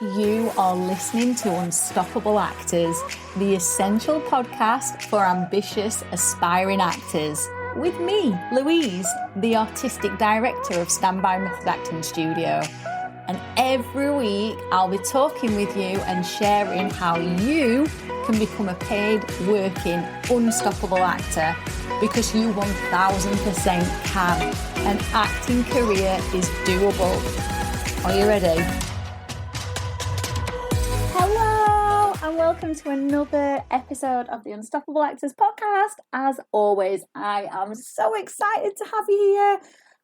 You are listening to Unstoppable Actors, the essential podcast for ambitious, aspiring actors. With me, Louise, the artistic director of Standby Method Acting Studio. And every week, I'll be talking with you and sharing how you can become a paid, working, unstoppable actor, because you 1000% can. An acting career is doable. Are you ready? Hello, and welcome to another episode of the Unstoppable Actors podcast. As always, I am so excited to have you here.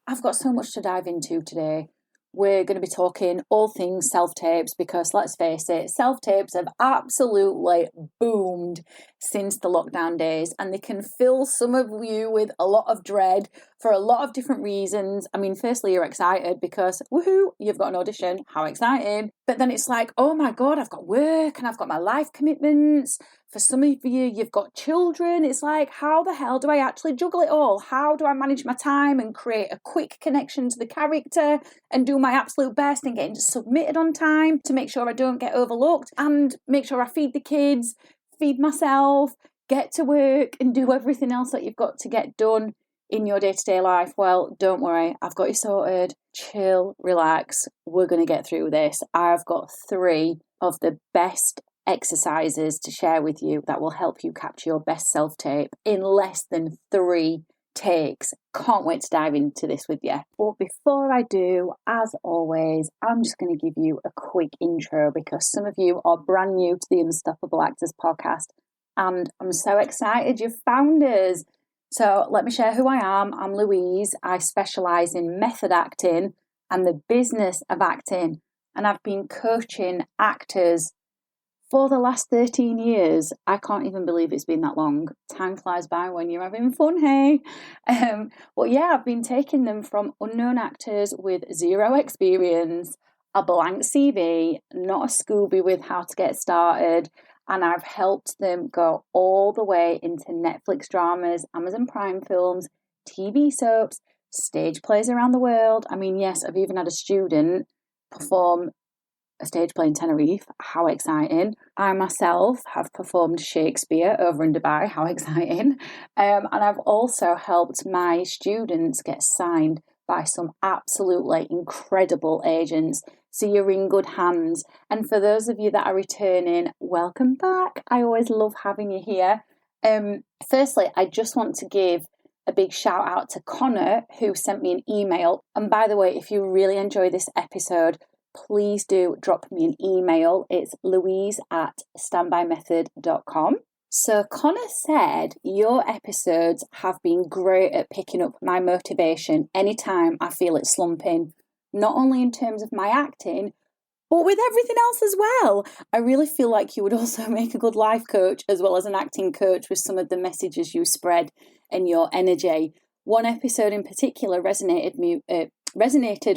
I've got so much to dive into today. We're going to be talking all things self-tapes because, let's face it, self-tapes have absolutely boomed since the lockdown days, and they can fill some of you with a lot of dread for a lot of different reasons. I mean, firstly, you're excited because, woohoo, you've got an audition. How exciting. But then it's like, oh my God, I've got work and I've got my life commitments. For some of you, you've got children. It's like, how the hell do I actually juggle it all? How do I manage my time and create a quick connection to the character and do my absolute best and getting submitted on time to make sure I don't get overlooked and make sure I feed the kids, feed myself, get to work and do everything else that you've got to get done in your day-to-day life? Well, don't worry, I've got you sorted. Chill, relax. We're going to get through this. I've got 3 of the best exercises to share with you that will help you capture your best self-tape in less than 3 takes. Can't wait to dive into this with you. But before I do, as always, I'm just going to give you a quick intro because some of you are brand new to the Unstoppable Actors podcast, and I'm so excited you've found us. So let me share who I am. I'm Louise. I specialise in method acting and the business of acting, and I've been coaching actors for the last 13 years. I can't even believe it's been that long. Time flies by when you're having fun, hey? But yeah, I've been taking them from unknown actors with 0 experience, a blank CV, not a Scooby with how to get started, and I've helped them go all the way into Netflix dramas, Amazon Prime films, TV soaps, stage plays around the world. I mean, yes, I've even had a student perform a stage play in Tenerife. How exciting. I myself have performed Shakespeare over in Dubai. How exciting. And I've also helped my students get signed by some absolutely incredible agents. So you're in good hands. And for those of you that are returning, welcome back. I always love having you here. Firstly, I just want to give a big shout out to Connor, who sent me an email. And by the way, if you really enjoy this episode, please do drop me an email. It's louise@standbymethod.com. So Connor said, your episodes have been great at picking up my motivation anytime I feel it slumping, not only in terms of my acting, but with everything else as well. I really feel like you would also make a good life coach as well as an acting coach with some of the messages you spread and your energy. One episode in particular resonated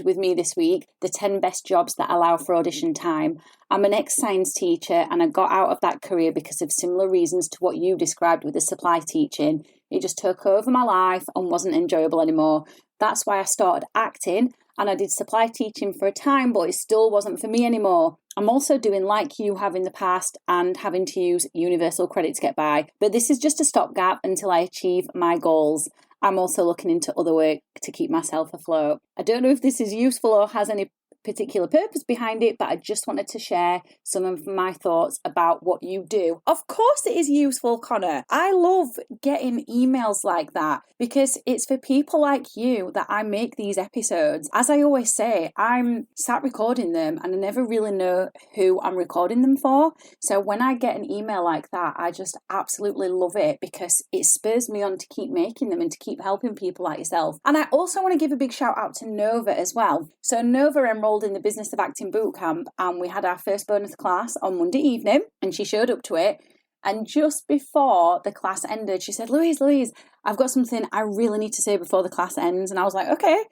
with me this week, the 10 best jobs that allow for audition time. I'm an ex-science teacher and I got out of that career because of similar reasons to what you described with the supply teaching. It just took over my life and wasn't enjoyable anymore. That's why I started acting, and I did supply teaching for a time, but it still wasn't for me anymore. I'm also doing like you have in the past and having to use universal credit to get by, but this is just a stopgap until I achieve my goals. I'm also looking into other work to keep myself afloat. I don't know if this is useful or has any particular purpose behind it, but I just wanted to share some of my thoughts about what you do. Of course it is useful, Connor. I love getting emails like that because it's for people like you that I make these episodes. As I always say, I'm sat recording them and I never really know who I'm recording them for. So when I get an email like that, I just absolutely love it because it spurs me on to keep making them and to keep helping people like yourself. And I also want to give a big shout out to Nova as well. So Nova enrolled in the Business of Acting bootcamp, and we had our first bonus class on Monday evening, and she showed up to it. And just before the class ended, she said, Louise, I've got something I really need to say before the class ends. And I was like, okay.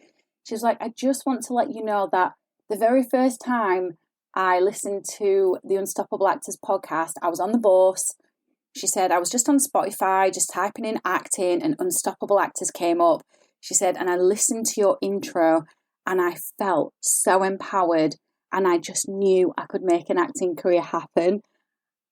She was like, I just want to let you know that the very first time I listened to the Unstoppable Actors podcast, I was on the bus. She said, I was just on Spotify, just typing in acting, and Unstoppable Actors came up. She said, and I listened to your intro and I felt so empowered and I just knew I could make an acting career happen.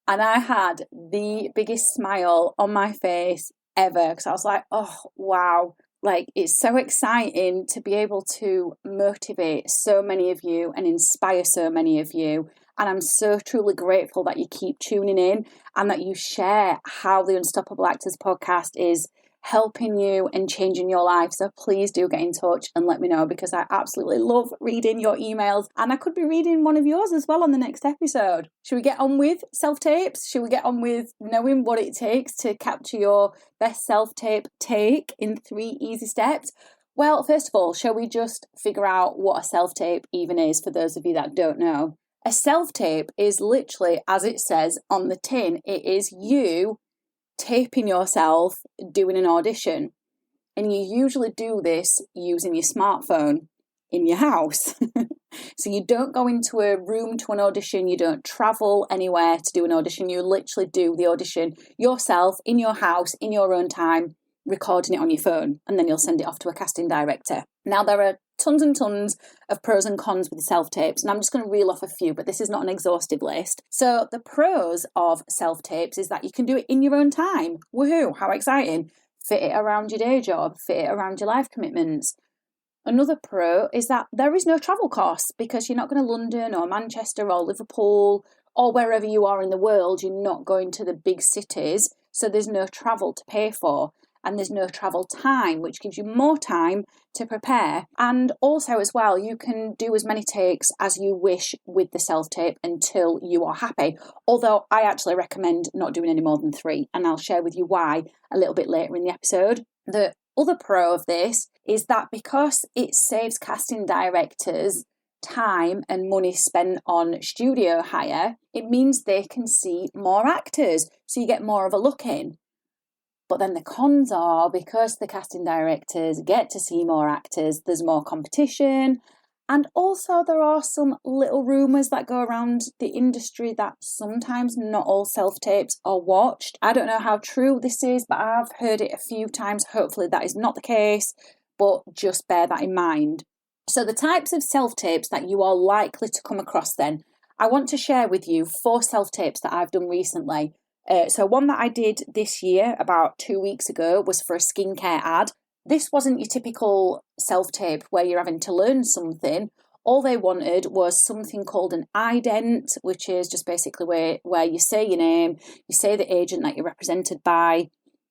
And I had the biggest smile on my face ever, because I was like, oh, wow. Like, it's so exciting to be able to motivate so many of you and inspire so many of you. And I'm so truly grateful that you keep tuning in and that you share how the Unstoppable Actors podcast is helping you and changing your life. So please do get in touch and let me know, because I absolutely love reading your emails, and I could be reading one of yours as well on the next episode. Should we get on with self-tapes? Should we get on with knowing what it takes to capture your best self-tape take in 3 easy steps? Well, first of all, shall we just figure out what a self-tape even is for those of you that don't know? A self-tape is literally, as it says on the tin, it is you taping yourself doing an audition. And you usually do this using your smartphone in your house. So you don't go into a room to an audition, you don't travel anywhere to do an audition, you literally do the audition yourself in your house, in your own time, recording it on your phone, and then you'll send it off to a casting director. Now, there are tons and tons of pros and cons with self-tapes, and I'm just going to reel off a few, but this is not an exhaustive list. So the pros of self-tapes is that you can do it in your own time. Woohoo, how exciting. Fit it around your day job, fit it around your life commitments. Another pro is that there is no travel costs, because you're not going to London or Manchester or Liverpool or wherever you are in the world. You're not going to the big cities, so there's no travel to pay for. And there's no travel time, which gives you more time to prepare. And also as well, you can do as many takes as you wish with the self-tape until you are happy. Although I actually recommend not doing any more than 3, and I'll share with you why a little bit later in the episode. The other pro of this is that because it saves casting directors time and money spent on studio hire, it means they can see more actors, so you get more of a look in. But then the cons are, because the casting directors get to see more actors, there's more competition. And also there are some little rumours that go around the industry that sometimes not all self-tapes are watched. I don't know how true this is, but I've heard it a few times. Hopefully that is not the case, but just bear that in mind. So the types of self-tapes that you are likely to come across then, I want to share with you 4 self-tapes that I've done recently. So one that I did this year, about 2 weeks ago, was for a skincare ad. This wasn't your typical self-tape where you're having to learn something. All they wanted was something called an ident, which is just basically where you say your name, you say the agent that you're represented by,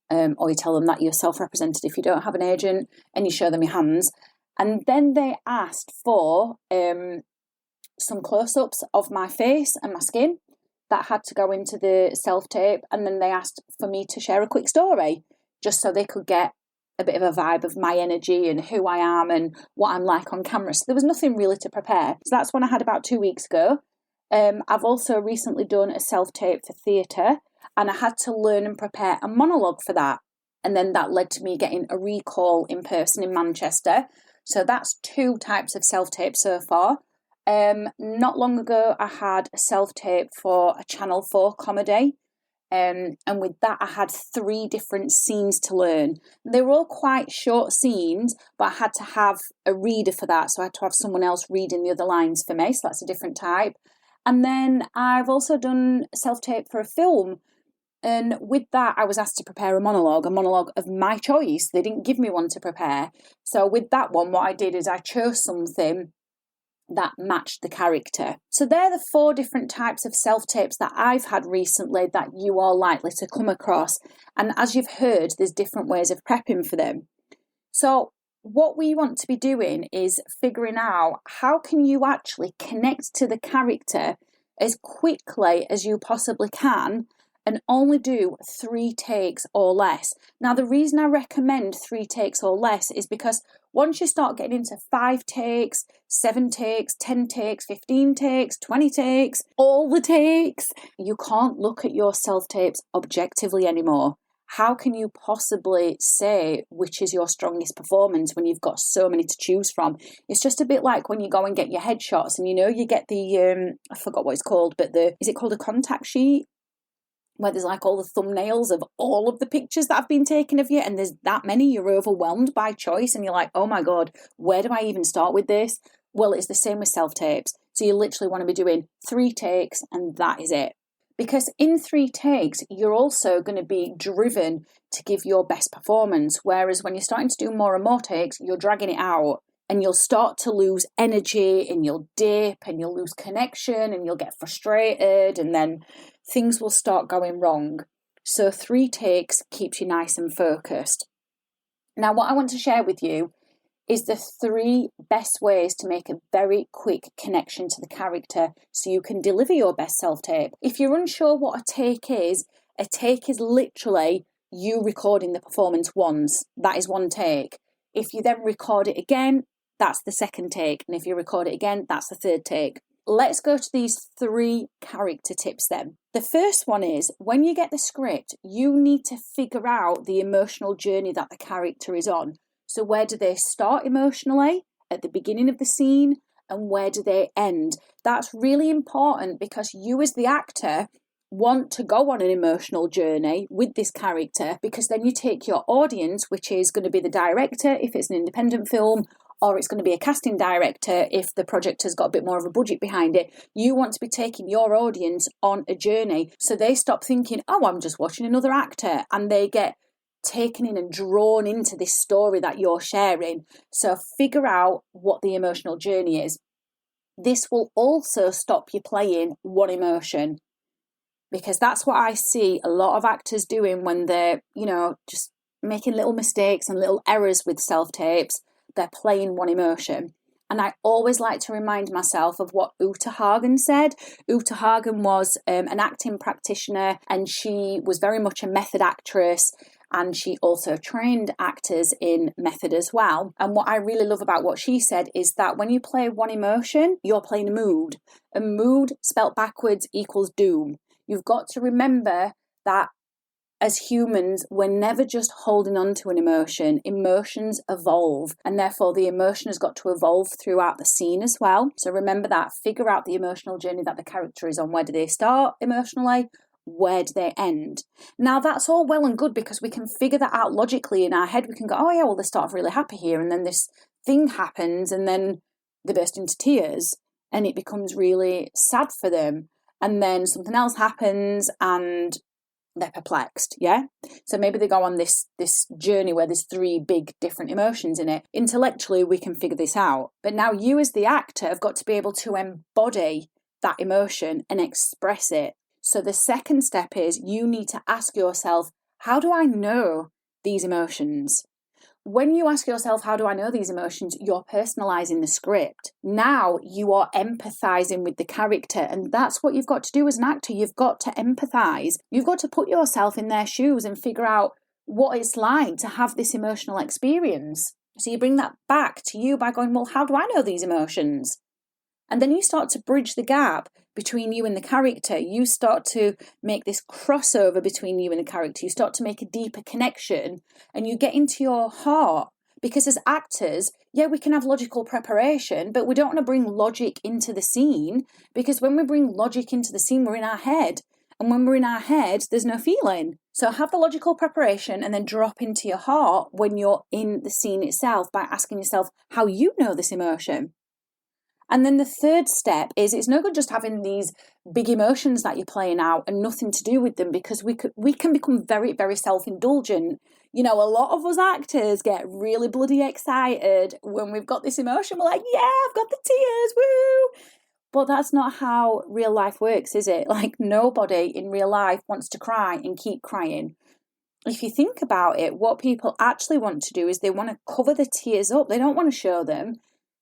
or you tell them that you're self-represented if you don't have an agent, and you show them your hands. And then they asked for some close-ups of my face and my skin that had to go into the self-tape, and then they asked for me to share a quick story, just so they could get a bit of a vibe of my energy and who I am and what I'm like on camera. So there was nothing really to prepare. So that's one I had about 2 weeks ago. I've also recently done a self-tape for theatre, and I had to learn and prepare a monologue for that. And then that led to me getting a recall in person in Manchester. So that's 2 types of self-tape so far. Not long ago, I had a self-tape for a Channel 4 comedy. And with that, I had 3 different scenes to learn. They were all quite short scenes, but I had to have a reader for that. So I had to have someone else reading the other lines for me. So that's a different type. And then I've also done self-tape for a film. And with that, I was asked to prepare a monologue of my choice. They didn't give me one to prepare. So with that one, what I did is I chose something that matched the character. So they're the 4 different types of self-tapes that I've had recently that you are likely to come across. And as you've heard, there's different ways of prepping for them. So what we want to be doing is figuring out how can you actually connect to the character as quickly as you possibly can, and only do 3 takes or less. Now, the reason I recommend 3 takes or less is because once you start getting into 5 takes, 7 takes, 10 takes, 15 takes, 20 takes, all the takes, you can't look at your self-tapes objectively anymore. How can you possibly say which is your strongest performance when you've got so many to choose from? It's just a bit like when you go and get your headshots and you get the, I forgot what it's called, but is it called a contact sheet? Where there's like all the thumbnails of all of the pictures that have been taken of you, and there's that many, you're overwhelmed by choice, and you're like, oh my God, where do I even start with this? Well, it's the same with self-tapes. So you literally want to be doing 3 takes and that is it. Because in 3 takes, you're also going to be driven to give your best performance. Whereas when you're starting to do more and more takes, you're dragging it out and you'll start to lose energy and you'll dip and you'll lose connection and you'll get frustrated and then things will start going wrong. So 3 takes keeps you nice and focused. Now, what I want to share with you is the 3 best ways to make a very quick connection to the character so you can deliver your best self-tape. If you're unsure what a take is literally you recording the performance once. That is 1 take. If you then record it again, that's the 2nd take. And if you record it again, that's the 3rd take. Let's go to these 3 character tips then. The first one is, when you get the script, you need to figure out the emotional journey that the character is on. So where do they start emotionally at the beginning of the scene and where do they end? That's really important because you as the actor want to go on an emotional journey with this character, because then you take your audience, which is going to be the director if it's an independent film, or it's going to be a casting director if the project has got a bit more of a budget behind it. You want to be taking your audience on a journey so they stop thinking, oh, I'm just watching another actor, and they get taken in and drawn into this story that you're sharing. So figure out what the emotional journey is. This will also stop you playing one emotion, because that's what I see a lot of actors doing when they're, just making little mistakes and little errors with self-tapes. They're playing one emotion. And I always like to remind myself of what Uta Hagen said. Uta Hagen was an acting practitioner, and she was very much a method actress. And she also trained actors in method as well. And what I really love about what she said is that when you play one emotion, you're playing a mood. A mood spelt backwards equals doom. You've got to remember that as humans, we're never just holding on to an emotion. Emotions evolve, and therefore the emotion has got to evolve throughout the scene as well. So remember that. Figure out the emotional journey that the character is on. Where do they start emotionally? Where do they end? Now, that's all well and good because we can figure that out logically in our head. We can go, oh yeah, well, they start off really happy here, and then this thing happens, and then they burst into tears, and it becomes really sad for them. And then something else happens, and they're perplexed, yeah? So maybe they go on this journey where there's 3 big different emotions in it. Intellectually, we can figure this out. But now you as the actor have got to be able to embody that emotion and express it. So the second step is you need to ask yourself, how do I know these emotions? When you ask yourself, how do I know these emotions? You're personalizing the script. Now you are empathizing with the character, and that's what you've got to do as an actor. You've got to empathize. You've got to put yourself in their shoes and figure out what it's like to have this emotional experience. So you bring that back to you by going, well, how do I know these emotions? And then you start to bridge the gap between you and the character. You start to make this crossover between you and the character. You start to make a deeper connection, and you get into your heart. Because as actors, yeah, we can have logical preparation, but we don't want to bring logic into the scene, because when we bring logic into the scene, we're in our head. And when we're in our head, there's no feeling. So have the logical preparation and then drop into your heart when you're in the scene itself by asking yourself how you know this emotion. And then the third step is, it's no good just having these big emotions that you're playing out and nothing to do with them, because we can become very, very self-indulgent. A lot of us actors get really bloody excited when we've got this emotion. We're like, yeah, I've got the tears, woo! But that's not how real life works, is it? Like, nobody in real life wants to cry and keep crying. If you think about it, what people actually want to do is they want to cover the tears up. They don't want to show them,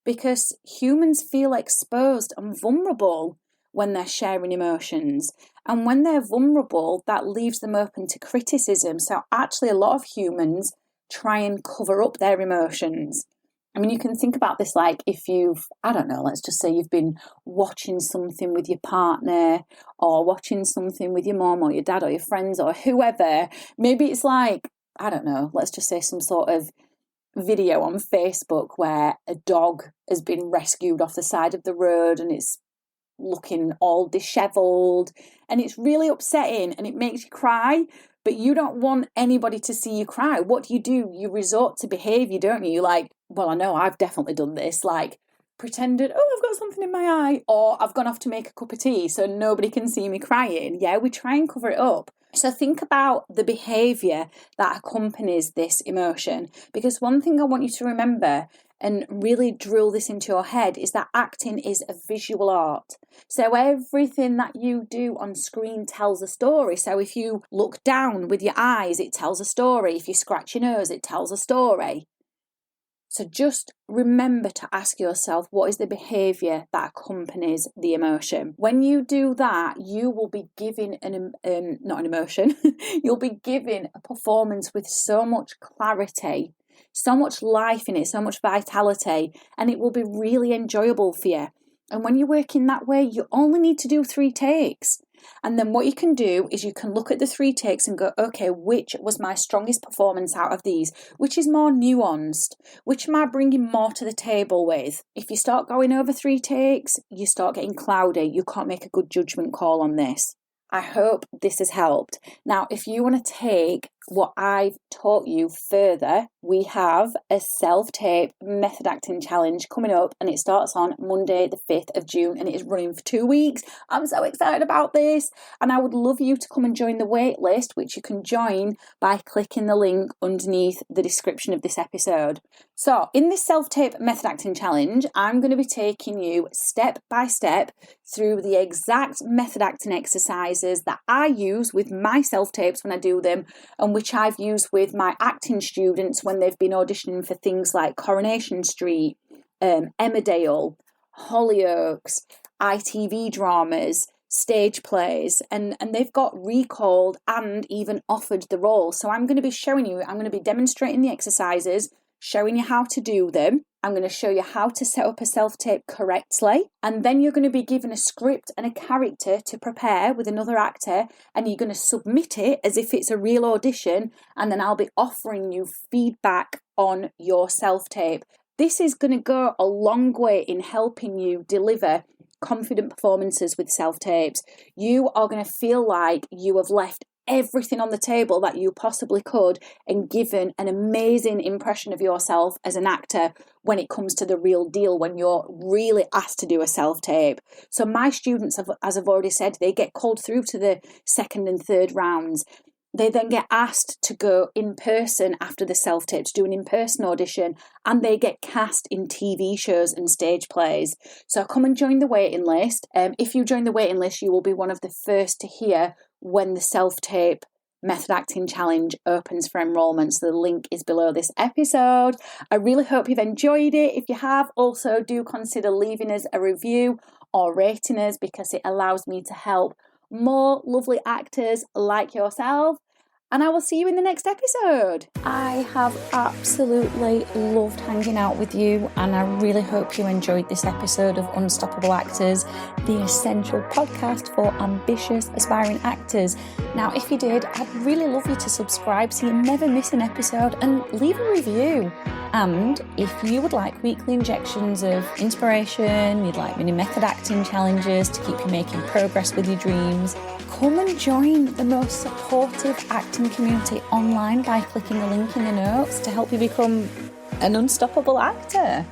because humans feel exposed and vulnerable when they're sharing emotions. And when they're vulnerable, that leaves them open to criticism. So actually, a lot of humans try and cover up their emotions. I mean, you can think about this like if let's just say you've been watching something with your partner, or watching something with your mom or your dad or your friends or whoever. Maybe it's like, let's just say some sort of video on Facebook where a dog has been rescued off the side of the road and it's looking all disheveled and it's really upsetting and it makes you cry, but you don't want anybody to see you cry. What do? You resort to behaviour, don't you? You're like, well, I know I've definitely done this. Like, pretended, oh, I've got something in my eye, or I've gone off to make a cup of tea so nobody can see me crying. Yeah, we try and cover it up. So think about the behaviour that accompanies this emotion, because one thing I want you to remember and really drill this into your head is that acting is a visual art. So everything that you do on screen tells a story. So if you look down with your eyes, it tells a story. If you scratch your nose, it tells a story. So just remember to ask yourself, what is the behaviour that accompanies the emotion? When you do that, you will be given not an emotion, you'll be given a performance with so much clarity, so much life in it, so much vitality, and it will be really enjoyable for you. And when you're working that way, you only need to do 3 takes. And then what you can do is you can look at the 3 takes and go, okay, which was my strongest performance out of these? Which is more nuanced? Which am I bringing more to the table with? If you start going over 3 takes, you start getting cloudy. You can't make a good judgment call on this. I hope this has helped. Now, if you want to take what I've taught you further, we have a self-tape method acting challenge coming up, and it starts on Monday the 5th of June and it is running for 2 weeks. I'm so excited about this, and I would love you to come and join the wait list, which you can join by clicking the link underneath the description of this episode. So in this self-tape method acting challenge, I'm going to be taking you step by step through the exact method acting exercises that I use with my self-tapes when I do them, and which I've used with my acting students when they've been auditioning for things like Coronation Street, Emmerdale, Hollyoaks, ITV dramas, stage plays, and they've got recalled and even offered the role. So I'm going to be showing you, I'm going to be demonstrating the exercises, showing you how to do them. I'm going to show you how to set up a self-tape correctly, and then you're going to be given a script and a character to prepare with another actor, and you're going to submit it as if it's a real audition, and then I'll be offering you feedback on your self-tape. This is going to go a long way in helping you deliver confident performances with self-tapes. You are going to feel like you have left everything on the table that you possibly could and given an amazing impression of yourself as an actor when it comes to the real deal, when you're really asked to do a self-tape. So my students, as I've already said, they get called through to the 2nd and 3rd rounds. They then get asked to go in person after the self-tape to do an in-person audition, and they get cast in TV shows and stage plays. So come and join the waiting list. If you join the waiting list, you will be one of the first to hear when the self-tape method acting challenge opens for enrolment. So the link is below this episode. I really hope you've enjoyed it. If you have, also do consider leaving us a review or rating us, because it allows me to help more lovely actors like yourself. And I will see you in the next episode. I have absolutely loved hanging out with you, and I really hope you enjoyed this episode of Unstoppable Actors, the essential podcast for ambitious, aspiring actors. Now, if you did, I'd really love you to subscribe so you never miss an episode, and leave a review. And if you would like weekly injections of inspiration, you'd like mini method acting challenges to keep you making progress with your dreams, come and join the most supportive acting community online by clicking the link in the notes to help you become an unstoppable actor.